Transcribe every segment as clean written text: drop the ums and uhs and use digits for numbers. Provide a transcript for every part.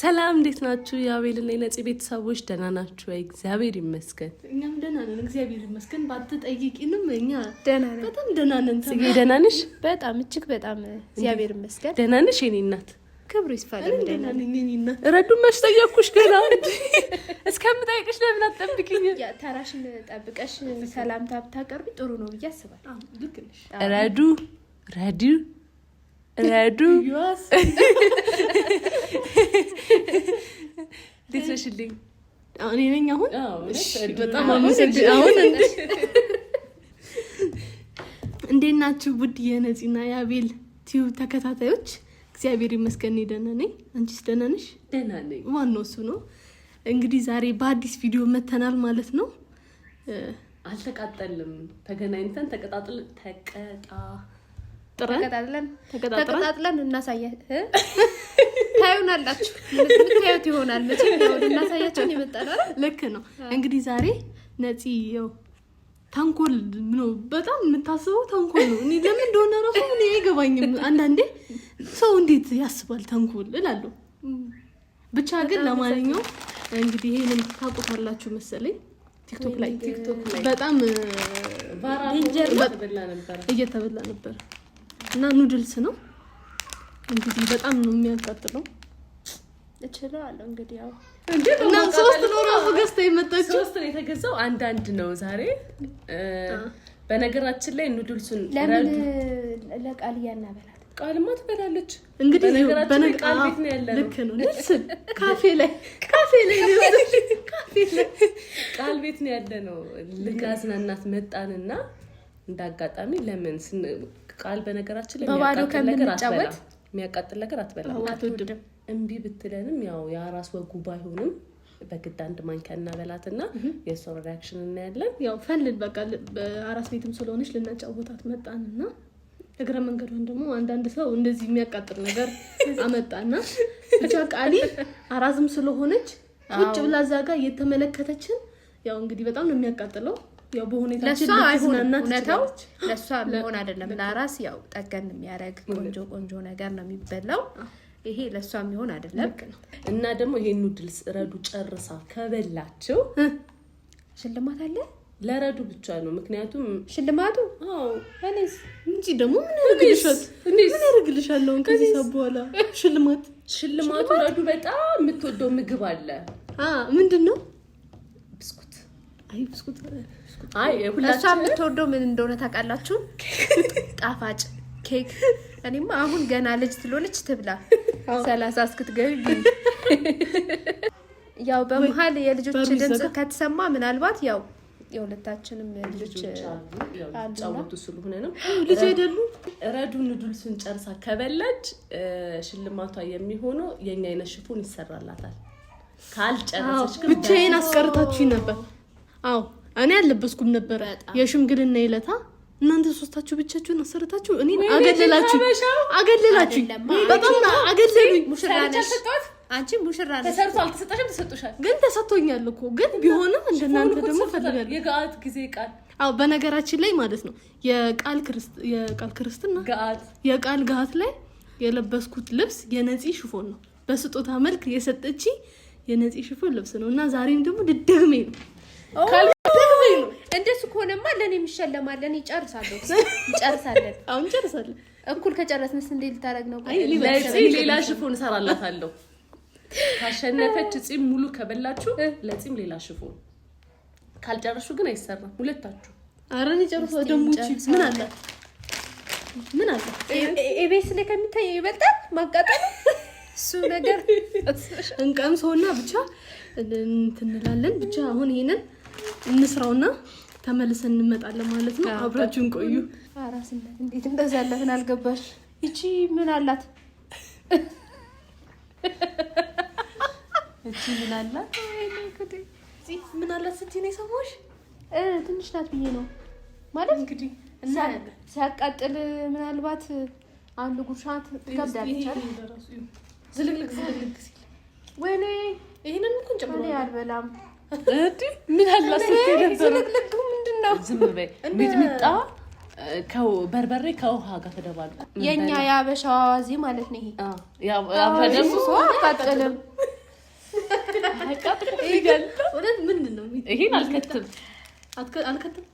ሰላም እንዴት ናችሁ? የአቤልና የነጽ ቤተሰቦች ደህና ናችሁ? እግዚአብሔር ይመስገን እኛም ደህና ነን። እግዚአብሔር ይመስገን። ባትጠይቂንም እኛ ደህና ነን፣ በጣም ደህና ነን። ጽጌ ደህና ነሽ? በጣም እጅግ በጣም እግዚአብሔር ይመስገን። ደህና ነሽ የኔ እናት? ክብሩ ይስፋ ለምን ደህና ነኝ የኔ እናት። ረዱን መች ጠየቅኩሽ ገና እስከምጠይቅሽ ለምን አትጠብቂኝ? ያ ተራሽን ጠብቀሽ ሰላምታ ብታቀርቢ ጥሩ ነው ብዬ አስባለሁ። ልክ ነሽ። ረዱ ዩስ ልትሽልኝ እኔ ነኝ አሁን። እሺ በጣም አመሰግናለሁ። አሁን እንዴት ናችሁ ውድ የነጽና የአቤል ቲዩ ተከታታዮች? እግዚአብሔር ይመስገን ደህና ነኝ። አንቺስ ደህና ነሽ? ደህና ነኝ። ዋናው እሱ ነው። እንግዲህ ዛሬ በአዲስ ቪዲዮ መተናል ማለት ነው። አልተቃጠልም። ተገናኝተን ተቀጣጥለን እናሳያ ታዩናላችሁ። ምታዩት ይሆናል መቼም ነው እናሳያችሁ ይመጣናል። ልክ ነው። እንግዲህ ዛሬ ነፂ ያው ተንኮል ነው በጣም የምታስበው ተንኮል ነው። እኔ ለምን እንደሆነ ራሱ እኔ አይገባኝም። አንዳንዴ ሰው እንዴት ያስባል ተንኮል እላለሁ። ብቻ ግን ለማንኛውም እንግዲህ ይሄንን ታውቁታላችሁ መሰለኝ ቲክቶክ ላይ በጣም ዴንጀር እየተበላ ነበር እና ኑድልስ ነው እንግዲህ በጣም ነው የሚያቃጥለው። እችላለሁ እንግዲህ ያው እና ሶስት ነው ራሱ ገዝታ የመጣችው። ሶስት ነው የተገዛው፣ አንድ ነው ዛሬ። በነገራችን ላይ ኑድልሱን ለምን ለቃል ያናበላት ቃልማ ትበላለች እንግዲህ በነገራችን ቃል ቤት ነው ያለው። ልክ ነው። ንስ ካፌ ላይ ቃል ቤት ነው ያለው። ልናዝናናት መጣንና እንዳጋጣሚ ለምን ቃል በነገራችን ላይ የሚያቃጥል ነገር አትበላም። አትወድም። እምቢ ብትለንም ያው የአራስ ወጉ ባይሆንም በግድ አንድ ማንኪያ እናበላትና የሷ ሪአክሽን እናያለን። ያው ፈልል በቃ በአራስ ቤትም ስለሆነች ልናጫወታት መጣንና እግረ መንገዷን ደግሞ አንዳንድ ሰው እንደዚህ የሚያቃጥል ነገር አመጣና ብቻ ቃሊ አራስም ስለሆነች ቁጭ ብላ እዛ ጋር እየተመለከተችን ያው እንግዲህ በጣም ነው የሚያቃጥለው። ያው በሁኔታችን ለሷ ለሷ ምን አይደለም ለራስ ያው ጠገን የሚያረግ ቆንጆ ነገር ነው የሚበላው። ይሄ ለሷ የሚሆን አይደለም። እና ደግሞ ይሄን ኑድልስ ረዱ ጨርሳ ከበላችሁ ሽልማት አለ። ለረዱ ብቻ ነው ምክንያቱም ሽልማቱ እኔስ እንጂ ደግሞ ምን ያደርግልሻል ከዚህ በኋላ ሽልማቱ ረዱ በጣም የምትወደው ምግብ አለ። ምንድነው? ብስኩት። ሁላችሁም የምትወደው ምን እንደሆነ ታውቃላችሁ? ጣፋጭ ኬክ። እኔማ አሁን ገና ልጅ ስለሆነች ትብላ 30 እስክትገቢ ያው በመሃል የልጆች ድምጽ ከተሰማ ምናልባት ያው የሁለታችንም ልጆች አጫውቱ ስለሆነ ነው። ልጅ አይደሉ። ረዱ ኑድልሱን ጨርሳ ከበላች ሽልማቷ የሚሆነው የኛ አይነት ሽፎን ይሰራላታል። ካልጨረሰች ግን ብቻዬን አስቀርታችሁኝ ነበር። እኔ አልለበስኩም ነበር የሽምግልና ይለታ። እናንተ ሶስታችሁ ብቻችሁን አሰርታችሁ እኔ አገለላችሁ በጣም አገለሉኝ። አንቺ ሙሽራ ነሽ። ተሰርቶ አልተሰጠሽም? ተሰጥቶሻል። ግን ተሰጥቶኛል እኮ ግን ቢሆንም እንደናንተ ደግሞ ፈልጋለሁ። የጋት ጊዜ ቃል በነገራችን ላይ ማለት ነው የቃል ክርስትና የቃል ጋት ላይ የለበስኩት ልብስ የነፂ ሽፎን ነው። በስጦታ መልክ የሰጠች የነፂ ሽፎን ልብስ ነው እና ዛሬም ደግሞ ድድግሜ ነው። እንደሱ ከሆነማ ለኔ የሚሸለማለን እንጨርሳለን። አሁን እንጨርሳለን። እኩል ከጨረስንስ እንዴ ልታረግ ነው? ሌላ ሽፎን እሰራላታለሁ። ካሸነፈች ጺም ሙሉ ከበላችሁ ለጺም ሌላ ሽፎን፣ ካልጨረሹ ግን አይሰራም። ሁለታችሁ አረን ይጨርሱ። ደሞቺ ምን አለ ኤቤስ ላይ ከሚታየው ይበልጣል ማቃጠል እሱ ነገር እንቀምሰውና ብቻ እንትንላለን። ብቻ አሁን ይሄንን እንስራውና ተመልሰን እንመጣለን ማለት ነው። አብራችሁን ቆዩ። አራስነት እንዴት እንደዛ ያለፈን አልገባሽ? እቺ ምን አላት? እቺ ምን አላት? ምን አላት ስትይ ነው የሰማሽ? ትንሽ ናት ብዬ ነው ማለት እንግዲህ እና ሲያቃጥል ምናልባት አንድ ጉርሻት ትገብዳለች አይደል? ዝልግልግ ሲል ወይኔ ይሄንን እንኳን ጨምሮ አልበላም። ምን አላት ስትይ ነበር? ዝልግልግ ምንድነው? ዝም በይ። ሚጥሚጣ በርበሬ ከውሃ ጋር ተደባልቆ የኛ ያበሻው አዋዜ ማለት ነው። ይሄ ያው ደግሞ ሰው አቃጠለም ወደት ምንድን ነው? ይሄን አልከትም አልከትም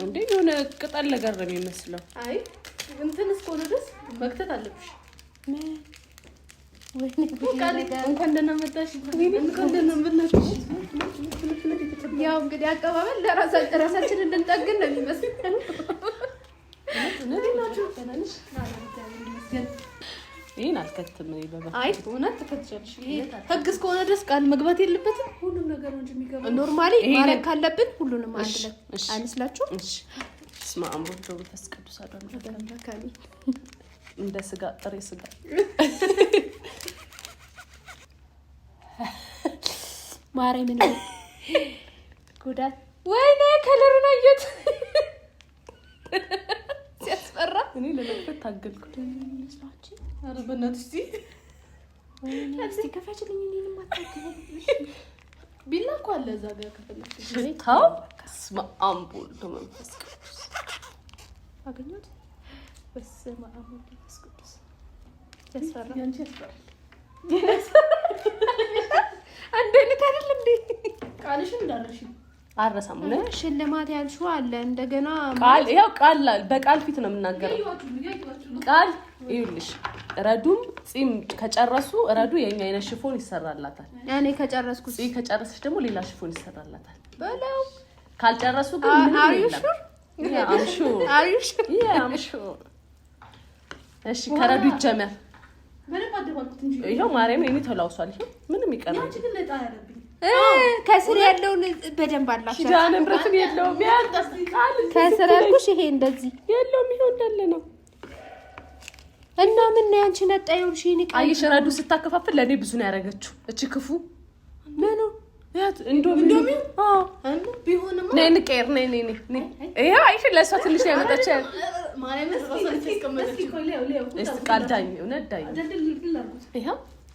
እንዴ የሆነ ቅጠል ነገር ነው የሚመስለው። አይ እንትን እስከሆነ ድረስ መክተት አለብሽ። እንኳን ደህና መጣሽ። እንኳን ደህና መጣሽ። ያው እንግዲህ አቀባበል ለራሳችን እንድንጠግን ነው የሚመስለው። ይሄን አልከትም እኔ በበኩሌ። አይ እውነት ትከትቻለሽ። ህግ እስከሆነ ድረስ ቃል መግባት የለበትም። ሁሉም ነገር ነው እንጂ የሚገባው ኖርማሊ ማድረግ ካለብን ሁሉንም አንድ ላይ አይመስላችሁም? እሺ ስማ አምሮት ነው ተስቀዱስ አዳም ተከሚ እንደ ስጋ ጥሬ ስጋ ማሬ ምን ጉዳት ወይኔ ከለሩን አየት ሲያስፈራ። እኔ ለመክፈት ታገልኩ። ኧረ በእናትሽ ወይኔ እስቲ ከፈችልኝ። እኔንም አታገበልሽ ቢላ እኮ አለ እዛ ጋር ከፈለግሽ ታው ስማ አምቦል ነው መንፈስ ቅዱስ አገኘሁት። በስመ አብ መንፈስ ቅዱስ ያስፈራ። ያንቺ ያስፈራ። አንዴ ልታደል እንዴ ቃልሽን እንዳለሽ አረሳም ነው ሽልማት ያልሽው አለ። እንደገና ቃል ያው ቃል በቃል ፊት ነው የምናገረው። ቃል ይኸውልሽ ረዱም ጺም ከጨረሱ ረዱ የኛ አይነት ሽፎን ይሰራላታል። እኔ ከጨረስኩ ጺም ከጨረሰሽ ደግሞ ሌላ ሽፎን ይሰራላታል። በለው ካልጨረሱ ግን ምን ይላል? አሪሽ እሺ ከረዱ ይጀመር። ምንም አደባልኩት እንጂ ይሄው ማርያም እኔ ተላውሷል። ይሄ ምንም ይቀርም አንቺ ግን ለጣ ያለብኝ ከስር ያለውን በደንብ አላችሁ። ኪዳነ ምሕረትን የለውም ያንተስ ቃል ከስር ያልኩሽ ይሄ እንደዚህ የለውም። ይሄው እንዳለ ነው እና ምን ነው ያንቺ ነጣየው? እሺ እኔ ቃል አይሽ ረዱ ስታከፋፍል ለኔ ብዙ ነው ያደረገችው እቺ ክፉ ምኑ ያት እንዶሚ አንዱ ቢሆንማ ነይ ንቀር ነይ ይሄ አይሽ ለሷ ትንሽ ያመጣች ማርያም ራሷን ተስቀመጠች እኮ እስቲ ቃል ዳኝ እውነት ዳኝ ድልድል አርጉት። ይሄ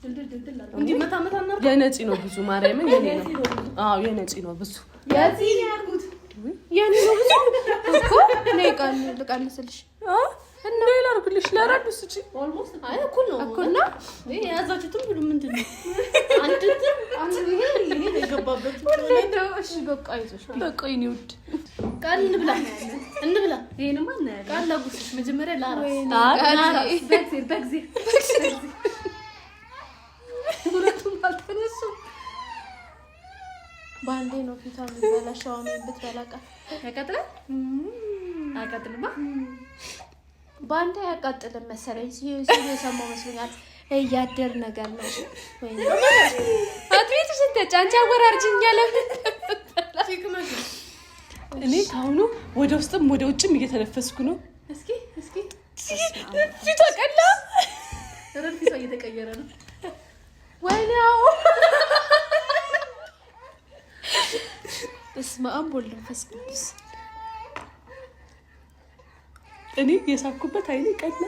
ድልድል አርጉት እንዴ መታ ነው የነፂ ነው ብዙ ማርያምን የኔ ነው። አዎ የነፂ ነው ብዙ ያዚህ ያርጉት የኔ ነው ብዙ እኮ ነይ ቃል ልቀንስልሽ እና ይላርኩልሽ ለረዱ ስጪ ኦልሞስት አይ እኩል ነው እኩልና ይሄ ያዛችሁትም ሁሉ ምንድነው አንድ ይሄ የገባበት ወለደው። እሺ በቃ አይዞሽ በቃ ይኔ ውድ ቃል እንብላ ይሄንማ እናያለን። ቃል ላጉስሽ መጀመሪያ ላራስ በግዜ ሁለቱም አልተነሱ ባንዴ ነው ፊቷ የሚበላሻው። ምን ብትበላቃ ያቃጥላል አቃጥልማ ባንዴ ያቃጥልም መሰለኝ። የሰማው መስሎኛል። እያደር ነገር ነው ወይ አትሪት ተጫንቻ ወራርጅኛለ። እኔ ካሁኑ ወደ ውስጥም ወደ ውጭም እየተነፈስኩ ነው። እስኪ ፊቷ ቀላ ፊቷ እየተቀየረ ነው። ወይኔው በስመ አብ ወወልድ ወመንፈስ ቅዱስ። እኔ የሳኩበት አይኔ ቀላ።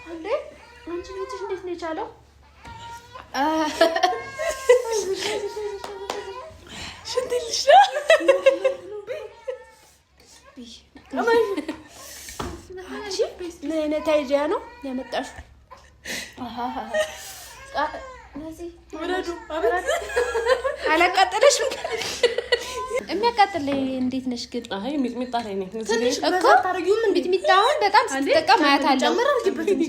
አንዴ አንቺ ልጅሽ እንዴት ነው የቻለው? ሽንትልሽ ምን አይነት አይዲያ ነው ያመጣሽው? አላቃጠለሽም? የሚያቃጥል እንዴት ነሽ ግን? አይ ሚጥሚጣ ላይ ነኝ እኮ ታረጊውም እንዴት ሚጣውን በጣም ስትጠቀም አያታለሁ። ጨመር አድርጊበት እንጂ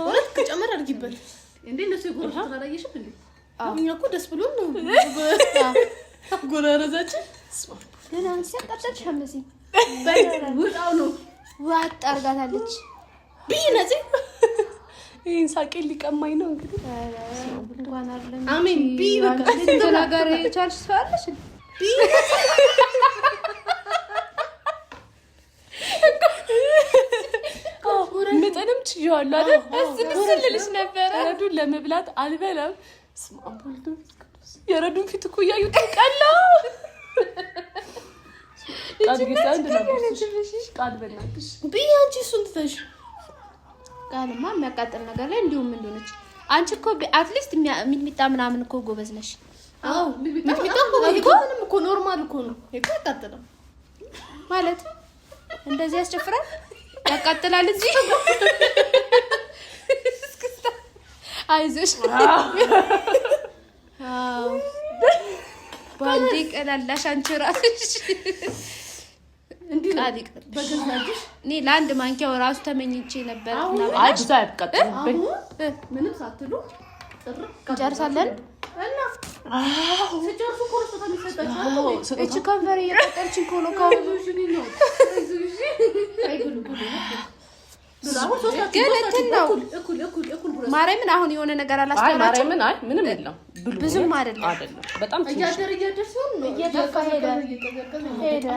ወለት ከጨመር አድርጊበት እንዴ እንደሱ ይጎርሽ ታላየሽም እንዴ? እኛ እኮ ደስ ብሎን ነው ጎራረዛችን። ግን አንቺ ያቃጠልሽ አመሲ ውጣው ነው ዋጥ አርጋታለች። ቢነዚ ይሄን ሳቄ ሊቀማኝ ነው እንግዲህ። እንኳን አይደለም አሜን ቢ በቃ ተናገር የቻልሽ ሰዋለሽ ቢ ምጥንም ችዬዋለሁ አይደል? እስልልሽ ነበር። ረዱን ለመብላት አልበላም። ስማ አምቦልዶ የረዱን ፊት እኮ እያዩት ቀላ። ቃል ጊዜን እንደናብሽ ቃል በእናትሽ ቢ አንቺ እሱን ትተሽ ቃልማ የሚያቃጥል ነገር ላይ እንዲሁም እንደሆነች አንቺ እኮ አትሊስት ሚጥሚጣ ምናምን እኮ ጎበዝ ነሽ። አዎ ሚጥሚጣ እኮ ምንም እኮ ኖርማል እኮ ነው። እኮ ያቃጥላል ማለት እንደዚህ ያስጨፍራል። ያቃጥላል እንጂ አይዞሽ። አዎ ባንዴ ቀላላሽ አንቺ ራስሽ እንዴ በገዛጅሽ እኔ ለአንድ ማንኪያው ራሱ ተመኝቼ ነበር። አይ ብዙ አይቀጥም ምንም ሳትሉ እንጨርሳለን እና ሲጨርሱ እኮ ነው ተሚሰጣችሁ። እቺ ከንፈር እየቀጠልሽ እኮ ነው ካሁን ነው ግን እንትን ነው ማርያምን። አሁን የሆነ ነገር አላስተማራችሁ? አይ ማርያምን አይ ምንም የለም ብዙም አይደለም በጣም ትንሽ እያደር ሲሆን ነው እየጠፋ ሄደ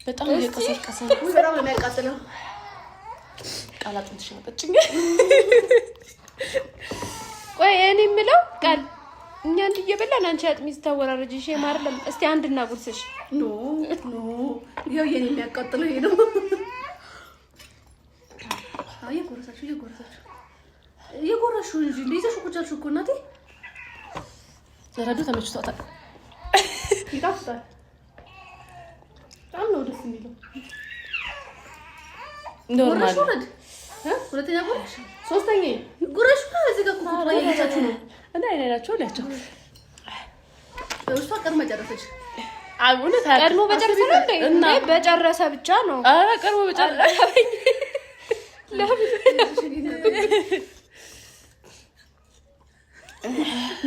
በጣም እየቀሰቀሰ ነው። በጣም ነው የሚያቃጥለው። ቃላቱን ትሽመጥጭኝ። ቆይ እኔ የምለው ቃል እኛ እንድየበላን አንቺ አጥሚት ታወራረጂ ሼ ማርለም እስቲ አንድ እናጉርስሽ። ኖ ይሄው የኔ የሚያቃጥለው ይሄ ነው። አይ የጎረሳችሁ እንጂ እንደዚህ ቁጫልሽ እኮ እናቴ። ዘረዱ ተመችቷታል። ይጣፍጣል። በጣም ነው ደስ የሚለው። ኖርማል ሁለተኛ ጎረሽ ሶስተኛ ጎረሽ እዚህ ጋር ቁጥር ላይ ያቻችሁ ነው እና አይናቸው ላቸው እሷ ቀድማ ጨረሰች። አሁን ቀድሞ በጨረሰ ነው እንዴ? በጨረሰ ብቻ ነው። አረ ቀድሞ በጨረሰ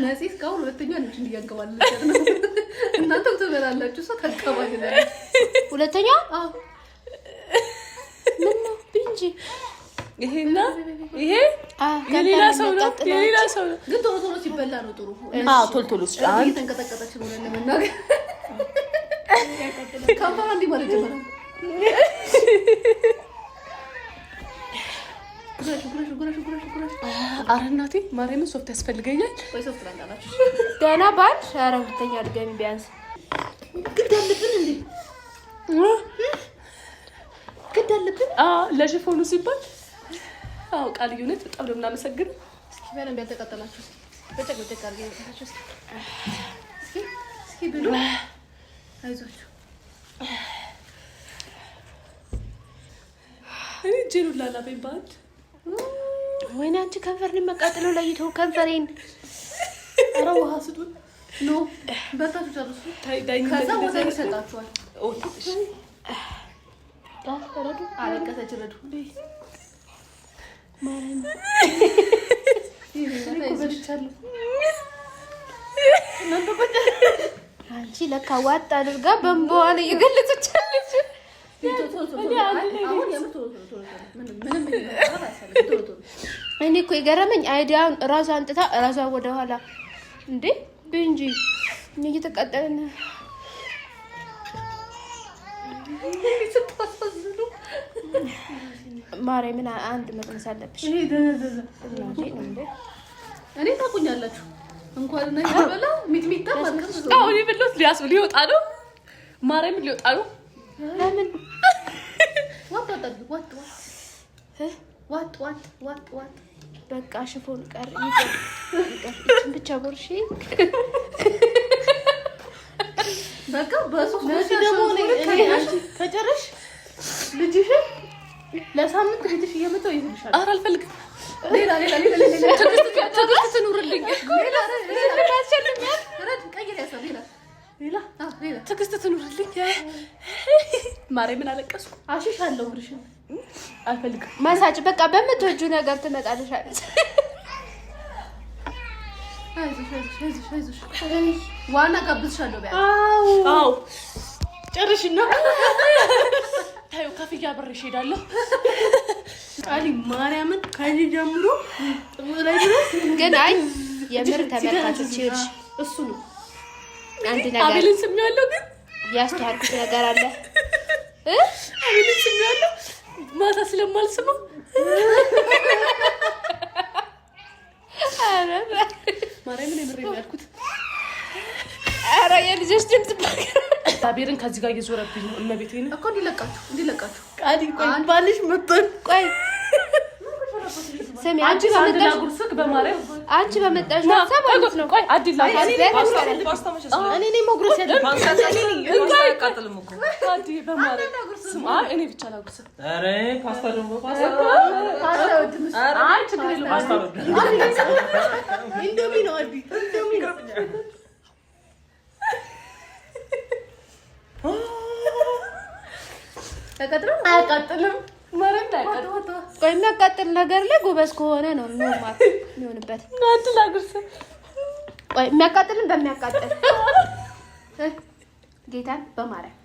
ነፂ እስካሁን ሁለተኛ ልጅ እንዲያንቀባለች ነው። እናንተም ትበላላችሁ እሷ ታቀባለች። ሁለተኛ ምን ነው ቢንጂ ይሄና ይሄ የሌላ ሰው ነው የሌላ ሰው ነው። ግን ቶሎ ቶሎ ሲበላ ነው ጥሩ። አዎ ቶሎ ቶሎ አንተ ተንቀጠቀጠች ነው ለምናገር ካምፓራ እንዲ ማለት ጀመረ። ጉራሽ ኧረ እናቴ ማርያምን ሶፍት ያስፈልገኛል። ወይ ሶፍት ላንጣላችሁ ገና ባንድ። ኧረ ሁለተኛ ድጋሚ ቢያንስ ግድ አለብን እንዴ? ግድ አለብን? ለሽፎኑ ሲባል አዎ ቃል ዩኒት በጣም ነው የምናመሰግነው። እስኪ በደንብ ያልተቃጠላችሁ በጨቅ አድርገው ያልተቃጠላችሁ እስኪ ብሉ። አይዟችሁ እኔ ጄሉ ላላበኝ ባንድ ወይኔ አንቺ ከንፈርን መቃጠለው ለይቶ ከንፈሬን። ኧረ ውሃ ስጡን። ኖ በታችሁ ጨርሱ። ከዛ ወደ ይሰጣችኋል። ረዱ አለቀሰች። ረዱ ማርያም አንቺ ለካ ዋጥ አድርጋ በእንባዋን እየገለጸቻለች። እኔ እኮ የገረመኝ አይዲያውን እራሷ አንጥታ እራሷ ወደኋላ እንዴ እንጂ እየተቃጠለን ማርያምን አንድ መቅመስ አለብሽ። እኔ ታቁኛላችሁ እንኳን እና ይበላ ሚጥሚጣ ማርከስ ነው። አሁን ይብሉት ሊወጣ ነው። ማርያምን ሊወጣ ነው። ለምን ዋጥ በቃ ሽፎን ቀር ይቀር ብቻ ቦርሺ በቃ በሶስት ደግሞ ከጨረሽ ልጅሽን ለሳምንት ልጅሽ እየመጣው ይልሻል። ኧረ አልፈልግም። ሌላ ትግስት ትኑርልኝ። ትግስት ትኑርልኝ። ማርያምን አለቀስኩ። አሽሻለሁ ብርሽን አልፈልግም። ማሳጭ በቃ በምትወጁ ነገር ትመጣለሻለች። አይዞሽ ዋና ጋብዝሻለሁ። አዎ ጨርሽና ታዩ ከፍያ ብሬሽ ሄዳለሁ። ቃሊ ማርያምን ከዚህ ጀምሮ ላይ ድረስ ግን አይ የምር ተመልካቾች ይርሽ እሱ ነው አንድ ነገር አቤልን ስሚያለሁ። ግን ያስተዋልኩት ነገር አለ። አቤልን ስሚያለሁ ማታ ስለማልስመው ማርያምን የምሬን ያልኩት። ኧረ የልጆች ድምፅ ታቤርን ከዚህ ጋር እየዞረብኝ ነው። እመቤቴን እኮ እንዲለቃችሁ ቃሊ ቆይ ባልሽ መጥቷል። ቆይ ስሚ አንቺ አንድ ላጉርስክ በማርያም አንቺ በመጣሽ ሀሳብ ማለት ነው። ቆይ አዲላ እኔ ነኝ መጉረስ ያለብኝ። አዲ በማርያም ስማ እኔ ብቻ ላጉርስ። ኧረ ፓስታ ደግሞ አይ ችግር የለውም። ኢንዶሚ ነው አዲ ኢንዶሚ ነው። አያቃጥልም። ቆይ የሚያቃጥል ነገር ላይ ጎበዝ ከሆነ ነው ኖርማል የሚሆንበት። አንድ ላጉርስ። ቆይ የሚያቃጥልን በሚያቃጥል ጌታን በማርያም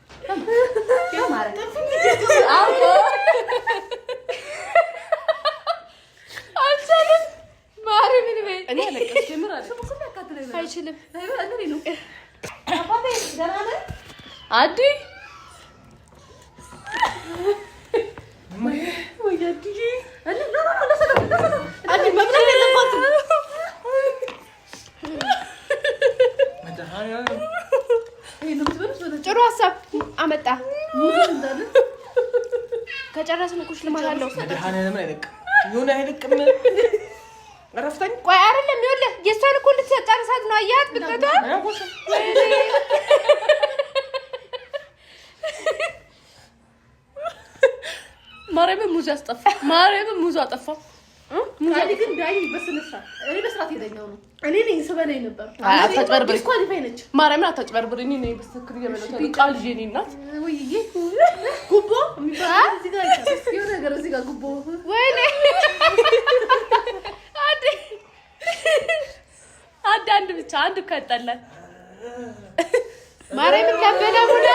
አልቻለም። ማርያምን በይ እኔ አለቀስ ጀምር አለ አይችልም። አዲ ጥሩ ሀሳብ አመጣ። ከጨረስን እኮ ሽልማት አለው። ቆይ አይደለም ይኸውልህ የእሷን እኮ ልትጨርሳት ነው። አያት ብትጠጣ ማርያምን ሙዝ ያስጠፋ። ማርያምን ሙዝ አጠፋ። ካሊ ግን ዳይ በስነስርዓት እኔ በስርዓት ሄደኛው ነው። እኔ ነኝ ስበላይ ነበር። አታጭበርብሪ። ዲስኳሊፋይ ነች። ማርያምን አታጭበርብሪ። እኔ ነኝ በስተክል የመለጠው ቃል ልጄ ነኝ እናት። ወይዬ ጉቦ የሚባል እዚህ ጋር የሆነ ነገር እዚህ ጋር ጉቦ ወይኔ አንድ ብቻ አንድ እኮ ያጣላል። ማርያምን ከበደ ሙላ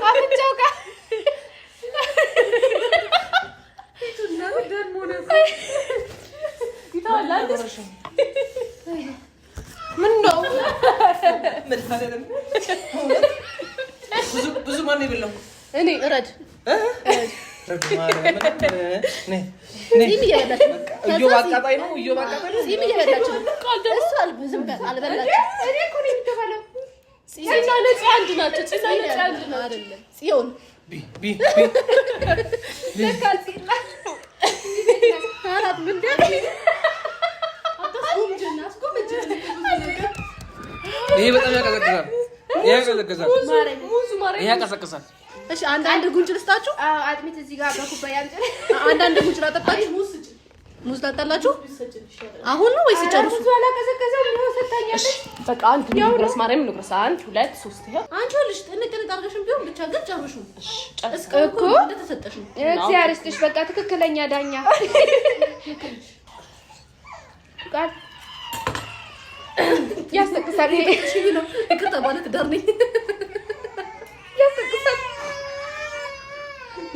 አፍንጫው ጋር ምነው ብዙ ማን ይብለው እኔ እረድ እየባቃጣይ ነው ይሄ በጣም ያቀዘቅዛል። ይሄ ያቀዘቅዛል። እሺ አንድ ጉንጭ ልስጣችሁ። አጥሚት እዚህ ጋር በኩባያ አንጨር አንድ ጉንጭ ላጠጣችሁ። ሙዝ ላጣላችሁ አሁን ነው ወይስ ጨርሱ? ሙዝ አላቀዘቀዘው ነው ሰጣኛለሽ። በቃ አንድ ንጉረስ ማርያም ንጉረስ 1 2 3 ይሄ አንቺ ልጅ ጥንቅጥ አድርገሽም ቢሆን ብቻ ግን ጨርሹ። እሺ እኮ እንደተሰጠሽ ነው። እግዚአብሔር ይስጥሽ። በቃ ትክክለኛ ዳኛ ቃል ያስተቅሳል። እሺ ነው ይቅርታ ማለት ዳር ነኝ ያስተቅሳል።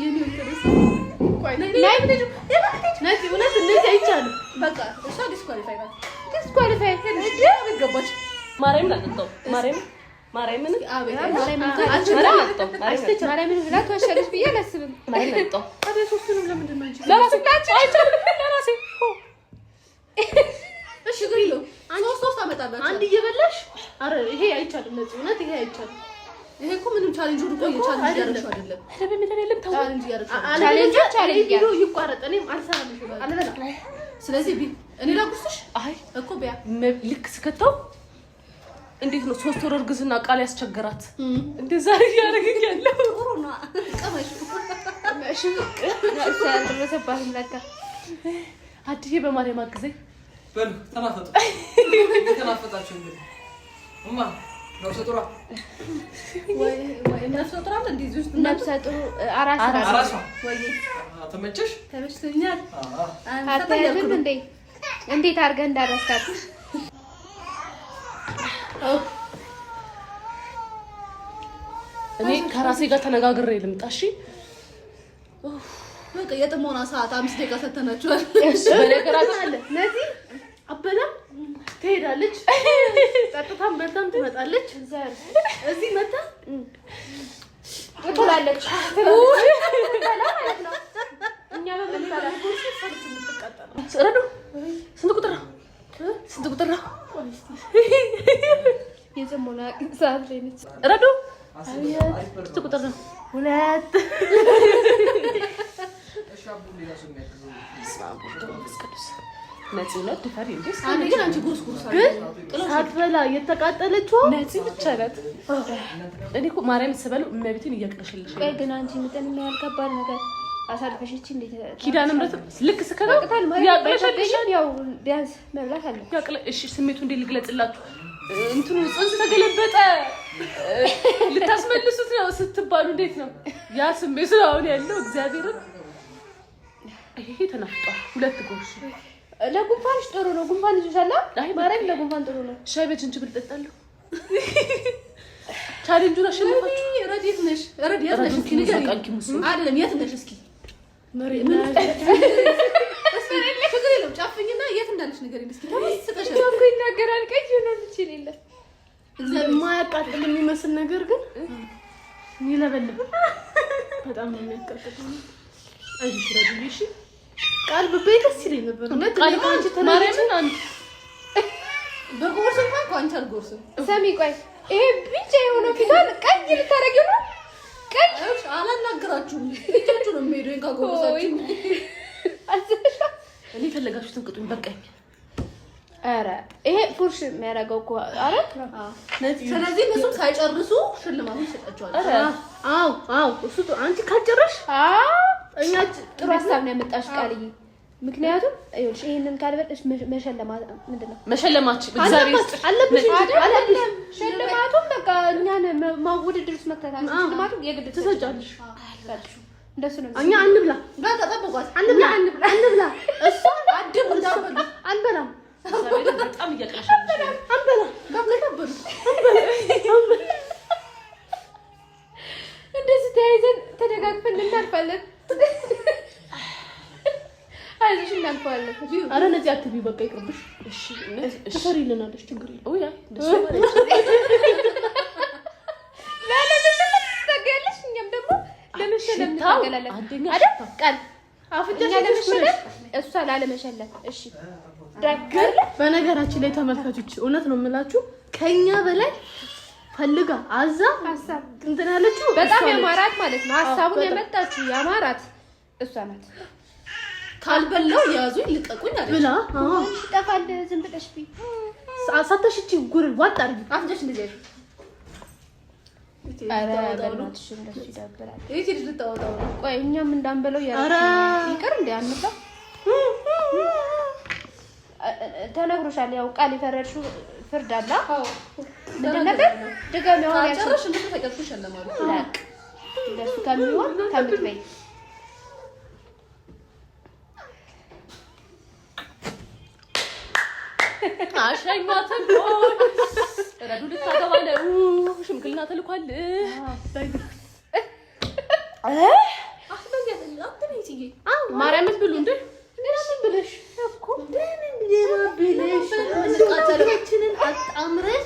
የኔ ወንተረስ ቆይ ነይ እውነት እንደዚህ አይቻልም። በቃ እሷ ዲስኳሊፋይ ገባች። ማርያምን አጠጣው ማርያምን ማርያምን ብላ ተወሸለሽ ብዬ አላስብም። ማርያምን አጠጣው ታዲያ ሶስቱንም ለምንድን ነው አንቺ ለራስህ አይቻልም ለራሴ እሺ ግሪሎ ሶስት አመጣላችሁ አንድ እየበላሽ አረ ይሄ አይቻልም። ነፂ እውነት ይሄ አይቻልም። ይሄ እኮ ምንም ቻሌንጅ ወርቆ ቻሌንጅ ያደረግሽው አይደለም። ቻሌንጅ ያደረግሽው ቻሌንጅ ይቋረጥ። እኔም አልሰራልሽ አልበላ። ስለዚህ እኔ ላጉርስሽ። አይ እኮ ቢያ ልክ ስከተው እንዴት ነው 3 ወር እርግዝና ቃል ያስቸገራት እንደዛ ያደረገኝ ያለው ኦሮና ቀመሽ እሺ ያልደረሰባት ለካ አዲዬ በማርያም አግዘኝ በሉ ተናፈጡ። ተናፈጣችሁ እንዴ እማ ነው ሰጥራ ወይ ነፍሰ ጡር አለ እንደዚህ ውስጥ ነፍሰ ጡር አራስ ወይ ተመቸሽ? ተመችቶኛል። አታያትም እንዴ እንዴት አድርገህ እንዳረስካት? እኔ ከራሴ ጋር ተነጋግሬ ልምጣ። እሺ በቃ የጥሞና ሰዓት 5 ደቂቃ ሰተናችኋል። እሺ በነገራችን አለ ነዚህ አበላ ትሄዳለች፣ ጠጥታም በልታም ትመጣለች። እዚህ መጣ ትላለች ማለት ነው። እኛ በመጣላ ረዱ ስንት ቁጥር ነው? የዘሞና ሰዓት ላይ ነች። ረዱ ስንት ቁጥር ነው? 2 ተሻቡ ሊራሱ የሚያከዘው ነፂ ነው ድፈሪ እንዴ? አንዴ ግን አንቺ ጉርስ ሳትበላ የተቃጠለችው ነፂ ብቻ ናት። እኔ እኮ ማርያም ስበለው እመቤቴን እያቅለሽልሽ ቆይ ግን አንቺ ምጥን ነው ያልከባድ ነገር አሳልፈሽ እቺ እንዴት ኪዳነ ምሕረት ልክ ስከታቅታል ያቅለሽልሽ ያው ቢያንስ መብላት አለ እሺ ስሜቱ እንዴት ልግለጽላችሁ? እንትኑ ጽንስ ተገለበጠ ልታስመልሱት ነው ስትባሉ እንዴት ነው ያ ስሜት ነው አሁን ያለው? እግዚአብሔርን ይሄ ተናፍጧል። 2 ጉርስ ለጉንፋንሽ ጥሩ ነው። ጉንፋን ይዞሻል? አይ ማርያም ለጉንፋን ጥሩ ነው። ሻይ በጅንጅብል ጠጣለሁ። ቻሌንጁን አሸነፋችሁ። ረዲት ነሽ እስኪ ንገሪኝ። አይደለም የት ነሽ እስኪ መሬት ችግር የለውም ጫፍኝና የት እንዳለሽ ንገሪኝ እስኪ። ተመስጠሽ እኮ ይናገራል። ቀይ ነው ልችል የለ እግዚአብሔር የማያቃጥል የሚመስል ነገር ግን ይለበልብ በጣም ነው የሚያቃጥለው። አይሽ ረዲት እሺ ቃል በቤት ደስ ይለኝ ነበር። ቃል አንቺ ተናረችን አንቺ በጎርስ እንኳን አንቺ አልጎርስም። ሰሚ ቆይ ይሄ ቢጫ የሆነው ፊቷን ቀይ ልታረጊው ነው? ቀይ አላናገራችሁም። ልጆቹ ነው የሚሄደው ካጎረሳችሁ። እኔ ፈለጋችሁትን ቅጡኝ በቃኝ። ኧረ ይሄ ፉርሽ የሚያደርገው እኮ አረ ስለዚህ እነሱም ሳይጨርሱ ሽልማቱን ይሰጣቸዋል። አዎ እሱ አንቺ ካልጨረሽ እኛ ጥሩ ሀሳብ ነው ያመጣሽ ቃልዬ። ምክንያቱም ይኸውልሽ ይሄንን ካልበለሽ መሸለማት ምንድነው መሸለማች እግዚአብሔር አለብሽ አይደለም ሽልማቱን በቃ እኛን ውድድር ውስጥ መክተታችን ሽልማቱን የግድ ትሰጫለሽ። እንደሱ ነው። እኛ አንብላ ጋር ተጠብቋት አንብላ እሱ አድም እንዳበሉ አንበላም። በጣም እያቀለሻለሽ አንበላ ጋብለታበሉ እንደዚህ ተያይዘን ተደጋግፈን እናልፋለን። አይዞሽ እናልፋለን። አረ ነፂ አትቢ በቃ ይቅርብሽ። እሺ ትሰሪልናለሽ ችግር የለም። ኦያ እንደሱ ታገለሽ እኛም ደግሞ ለመሸለም ታገላለን አይደል? ቃል አፍንጫሽ ለመሸለም እሷ ላለመሸለም እሺ ዳገር። በነገራችን ላይ ተመልካቾች እውነት ነው የምላችሁ ከኛ በላይ ፈልጋ አዛ ሀሳብ እንትን ያለችው በጣም ያማራት ማለት ነው። ሀሳቡን ያመጣችው ያማራት እሷ ናት። ካልበላው ያዙኝ ልቀቁኝ አለች ብላ ይጠፋል። ዝም ብለሽ ቢ ሳታሽቺ ጉር ዋጥ አርጊ አፍንጫሽ እንደዚህ አይደል? አረ በእናትሽ እንደሱ ይደብራል። እቺ ልጅ ልታወጣው ነው። ቆይ እኛም እንዳንበለው ይቀር እንደ አንባ ተነግሮሻል። ያው ቃል የፈረድሽው ፍርድ አለ። ምንድን ነበር ድጋሚ አሁን ያጨረሽ እንደሱ ተቀጥሽ አለማሉ ላቅ እንደሱ ከሚሆን ከምትበይ አሻይማተን ረዱ ልታገባ ነው። ሽምግልና ተልኳል። ማርያምን ብሉ እንዴ ለምን ብለሽ እኮ ለምን አጣምረን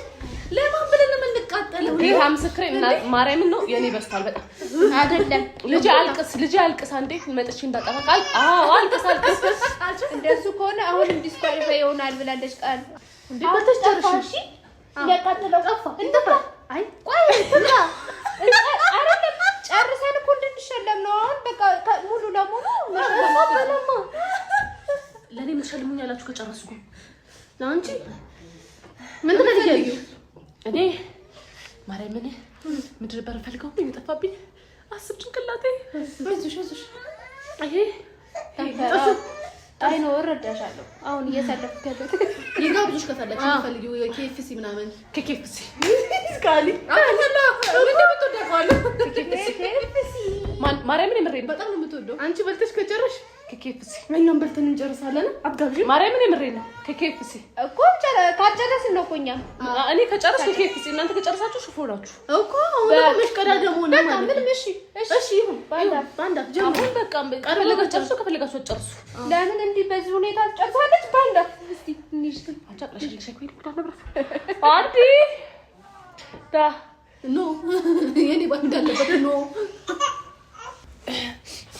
ለማን ብለን ነው የምንቃጠለው? ጌታ ምስክሬ እና ማርያምን ነው የኔ በስታል በጣም አይደለም። ልጅ አልቅስ አንዴ መጥቼ እንዳጠፋ ቃል አልቅስ እንደሱ ከሆነ አሁን ዲስኳሊፋይ ይሆናል ብላለች ቃል። እንዴ በተጨረሽ ያቃጥለው ጠፋ እንደባ አይ ቆይ ትላ አይደለም ጨርሰን እኮ እንድንሸለም ነው። አሁን በቃ ሙሉ ለሙሉ መሸለም ለኔ የምትሸልሙኝ ያላችሁ ከጨረስኩ ለአንቺ ምን ትፈልጊያለሽ? እኔ ማርያምን ምንድን ነበር ፈልገው የሚጠፋብኝ አስብ ጭንቅላቴ አይዞሽ አይ ነው እረዳሻለሁ። አሁን እየሰለፍኩ ያለው ይጋብዙሽ ከፈለግሽ ፈልጊው የኬኤፍሲ ምናምን ከኬኤፍሲ ስካሊ አላ ማርያምን የምሬን በጣም ነው የምትወደው አንቺ በልተሽ ከጨረሽ ከኬኤፍሲ እኛም በልተን እንጨርሳለን። አትጋብዥ ማርያምን የምሬን ነው ከኬኤፍሲ እኮ ካልጨረስን ነው እኮ እኛም እኔ ከጨረስኩ ከኬኤፍሲ እናንተ ከጨረሳችሁ ሹፎ ናችሁ እኮ አሁን መሽቀዳደሙ ነው በቃ ምንም እሺ ይሁን ባንዳ ጀምሩ በቃ ከፈለጋችሁ ጨርሱ ከፈለጋችሁ ጨርሱ። ለምን እንዲህ በዚህ ሁኔታ ጨርሳለች? ባንዳ እስቲ እንይሽ አጫቅለሽ ለሸኩኝ ጉዳት ነበር አዲ ዳ ኖ የኔ ባንዳ አለበት ኖ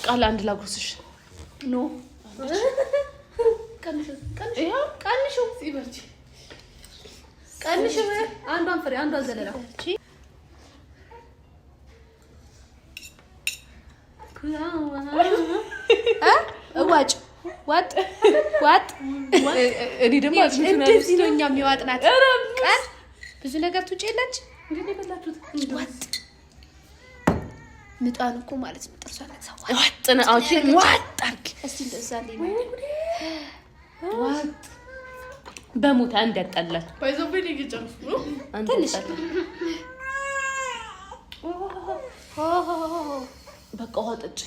ቃል አንድ ላጉርስሽ ኖ ቀንሹ ሲበርጂ ቀንሹ አንዷን ፍሬ አንዷን ዘለላ ዋጭ ዋጥ እኔ ደግሞ እንደዚህ ነው እኛ የሚዋጥናት ቃል ብዙ ነገር ትውጪለች። እንዴ በላችሁት ዋጥ ምጣን እኮ ማለት ነው ጥርሷ ተሰዋ ዋጥ ነው አውጪ ዋጥ አርግ እስቲ እንደዛ ላይ ዋጥ በሞታ እንደጠላል ባይዘው በኔ ይጨርሱ ነው ትንሽ በቃ ዋጥጭ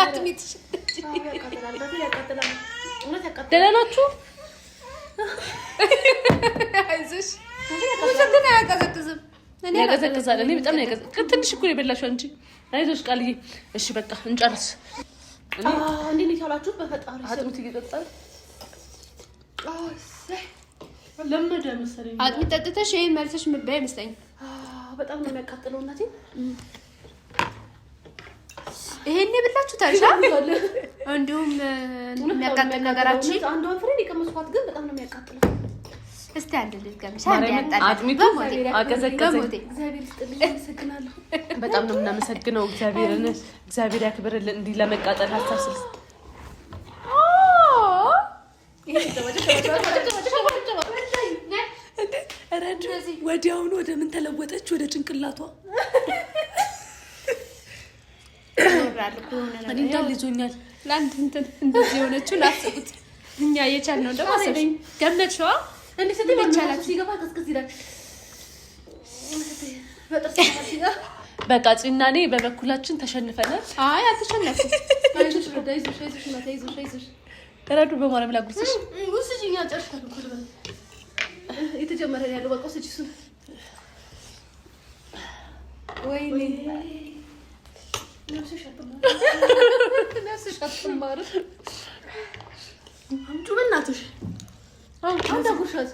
አጥሚት ያቃጥላል ደህና ናችሁ? አይዞሽ ወሰደና ያቀዘቅዝም እኔ ያቀዘቅዛል። እኔ በጣም ያቀዘቅዝ ትንሽ እኮ የበላሽው አንቺ። አይዞሽ ቃልዬ። እሺ በቃ እንጨርስ። እንዴ ነው ያላችሁት? በፈጣሪ አጥሚት እየጠጣል ለመደ መሰለኝ። አጥሚት ጠጥተሽ ይሄን መልሰሽ ምባይ መስለኝ። በጣም ነው የሚያቃጥለው እናቴ። ይሄን ብላችሁ ታሪሻ እንዲሁም የሚያቃጥል ነገራችን አንዷን ፍሬን የቀመስኳት ግን በጣም ነው የሚያቃጥለው። እስቲ አንድ ልጅ ገምሽ አጥሚቱ አቀዘቀዘኝ። እግዚአብሔር ይስጥልኝ። አመሰግናለሁ። በጣም ነው የምናመሰግነው እግዚአብሔርን። እግዚአብሔር ያክብርልን እንዲህ ለመቃጠል ሀሳብ ስል ወዲያውኑ ወደ ምን ተለወጠች? ወደ ጭንቅላቷ እኔ እንዳል ይዞኛል። ለአንድ እንትን እንደዚህ የሆነችው ላስቡት። እኛ የቻልነው ደግሞ አሰበኝ ገመችዋ እንዴ ስትይ ይቻላል ሲገባ ቅዝቅዝ ይላል። በቃ ጭናኔ በበኩላችን ተሸንፈናል። አይ አልተሸነፍም። አይዞሽ አይዞሽ አይዞሽ አይዞሽ አይዞሽ ረዱ በማርያም ላጉርስሽ ውስጂኛ ጨርሻለሁ እኮ ልበል የተጀመረ ያለው በቃ ውስጂ እሱ ወይኔ ነፍስሽ አትማር አምጪው በእናትሽ አንተ ጉርሻት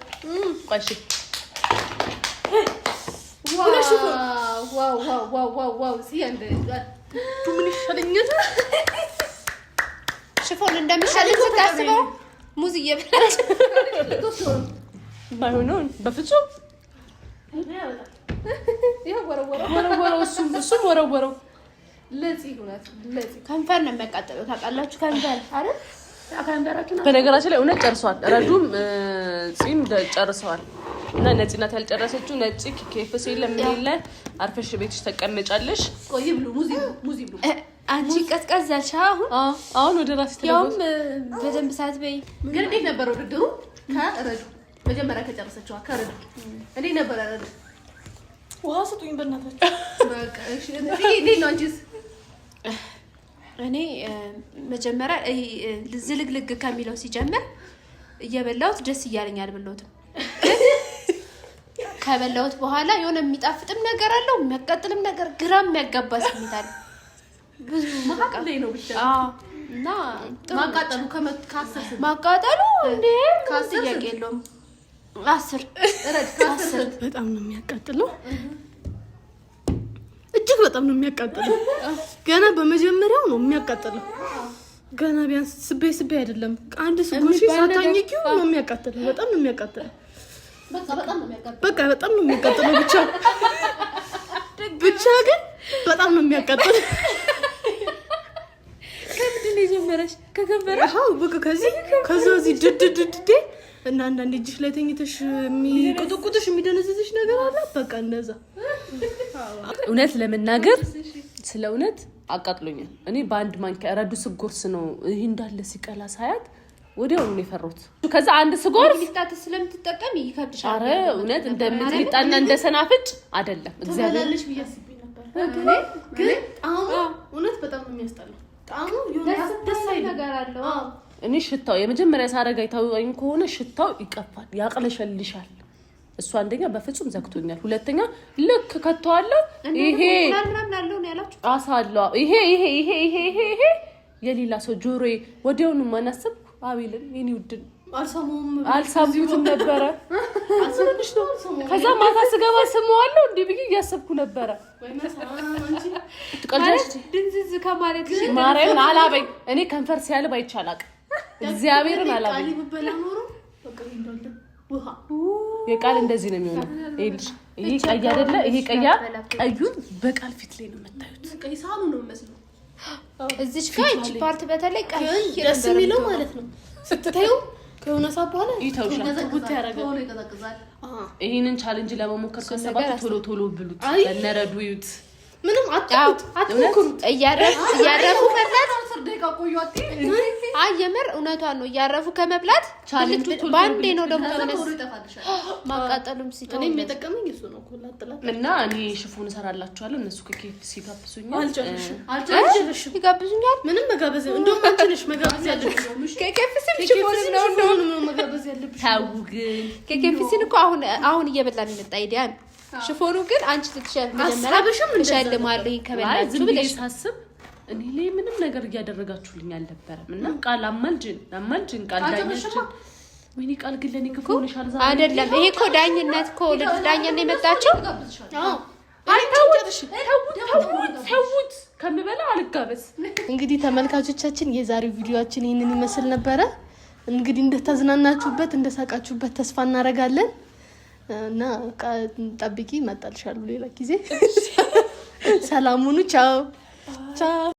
ቆይሽ ዋው ሲያንደ ምን ይሻለኛል? ሽፎን እንደሚሻለኝ ስታስበው ሙዝ እየበላች ባይሆነውን በፍጹም ወረወረው። እሱም ወረወረው። ለዚህ ሁለት ለዚህ ከንፈር ነው የሚያቃጥለው ታውቃላችሁ። ከንፈር አይደል? በነገራችን ላይ እውነት ጨርሷል። ረዱም ጺም ጨርሰዋል። እና ነፂ ናት ያልጨረሰችው። ነፂ ኬፍስ የለም ምን የለ አርፈሽ ቤትሽ ተቀመጫለሽ። ቆይ ብሉ ሙዚ ብሉ። አንቺ ቀዝቀዝ አልሽ። አሁን ወደ ራስሽ ያውም በደንብ ሰዓት በይ። ግን እንዴት ነበር ውድድሩ? ከረዱ መጀመሪያ ከጨረሰችው ከረዱ እንዴት ነበር? ረዱ ውሃ ስጡኝ በእናታችሁ። በቃ እሺ እንዴት ነው አንቺስ? እኔ መጀመሪያ ዝልግልግ ከሚለው ሲጀምር እየበላሁት ደስ እያለኝ አልበላሁትም። ከበላሁት በኋላ የሆነ የሚጣፍጥም ነገር አለው የሚያቃጥልም ነገር ግራ የሚያጋባ ስሜት አለ። ብዙ መሀል ላይ ነው ብቻ እና ማቃጠሉ ከ10 ማቃጠሉ እንዴ ጥያቄ የለውም። 10 በጣም ነው የሚያቃጥለው። እጅግ በጣም ነው የሚያቃጥለው። ገና በመጀመሪያው ነው የሚያቃጥለው። ገና ቢያንስ ስቤ አይደለም አንድ ስጎሽ ሳታኝቂው ነው የሚያቃጥለው። በጣም ነው የሚያቃጥለው። በቃ በጣም ነው የሚያቃጥለው። ብቻ ግን በጣም ነው የሚያቃጥለው። ከምንድን ነው የጀመረሽ? ከከበረ በቃ ከዛ እዚህ ድድድድ እና አንዳንድ እጅሽ ላይ ተኝተሽ የሚቆጥቁጥሽ የሚደነዝዝሽ ነገር አለ። በቃ እንደዛ እውነት ለመናገር ስለ እውነት አቃጥሎኛል። እኔ በአንድ ማንኪያ ረዱ ስጎርስ ነው ይሄ እንዳለ ሲቀላ ሳያት ወዲያው ነው የፈራሁት። ከዛ አንድ ስጎርስ ሊጣት ስለምትጠቀም ይከብድሻል። አረ እውነት እንደምትሊጣና እንደሰናፍጭ አይደለም። እግዚአብሔር ትበላለሽ ብዬ አስቤ ነበር። ግን ጣሙ እውነት በጣም ነው የሚያስጠላው። ጣሙ ደስ አይልም ነገር አለው። እኔ ሽታው የመጀመሪያ ሳረጋ ይታወቀኝ ከሆነ ሽታው ይቀፋል፣ ያቅለሸልሻል። እሱ አንደኛ በፍጹም ዘግቶኛል። ሁለተኛ ልክ ከተዋለው ይሄ ምናምን አለው ነው ያላችሁ አሳለው ይሄ የሌላ ሰው ጆሮዬ ወዲያውኑ ማናሰብ አቤልን የኔ ውድን አልሳሙትም ነበረ። አልሰምሽ ነው ከዛ ማታ ስገባ ስመዋለሁ እንዲህ ብዬ እያሰብኩ ነበረ። ትቀልጃለሽ ድንዝዝ ከማለት ማርያምን አላበኝ። እኔ ከንፈር ሲያልብ አይቻላቅ እግዚአብሔርን አላበኝ። የቃል እንደዚህ ነው የሚሆነው። ይሄ ቀይ አይደለ? ይሄ ቀዩን በቃል ፊት ላይ ነው የምታዩት። ቀይ ሳህኑ ነው መስሎ እዚች ጋር እቺ ፓርት በተለይ ቀይ ደስ የሚለው ማለት ነው ስትታዩ ከሆነ ሰዓት በኋላ ይተውሻል። ይሄንን ቻሌንጅ ለመሞከር ካሰባችሁ ቶሎ ብሉት። ለነረዱ ይዩት። ምንም አትሞክሩት። እያረፉ ከመብላት የምር እውነቷን ነው። እያረፉ ከመብላት ባንዴ ነው ደግሞ ማቃጠሉም ሲተው እኔም የጠቀመኝ እሱ ነው። እና እኔ ሽፎን እሰራላችኋለሁ። እነሱ ከኬኤፍሲ ይጋብዙኛል። ይጋብዙኛል። ምንም መጋበዝ እንደውም አንቺ ነሽ መጋበዝ ያለብሽ። ከኬኤፍሲ ሽፎን ነው መጋበዝ ያለብሽ። ታው ግን ከኬኤፍሲን እኮ አሁን እየበላን የመጣ አይዲያን ሽፎኑ ግን አንቺ ትሸልማለህ ከበላችሁ ብለሽ ሳስብ እኔ ላይ ምንም ነገር እያደረጋችሁልኝ አልነበረም። እና ቃል አማልጅን ቃል ዳኛችን ወይኔ ቃል ግን ለኔ ከሆነሻል ዛሬ አይደለም። ይሄ እኮ ዳኝነት እኮ ለዳኝነት የመጣችው ተውት ከምበላ አልጋበዝ። እንግዲህ ተመልካቾቻችን የዛሬው ቪዲዮአችን ይሄንን ይመስል ነበረ። እንግዲህ እንደተዝናናችሁበት እንደሳቃችሁበት ተስፋ እናደርጋለን። እና ጠብቂ መጣልሻለሁ ሌላ ጊዜ። ሰላም ሁኑ። ቻው ቻው።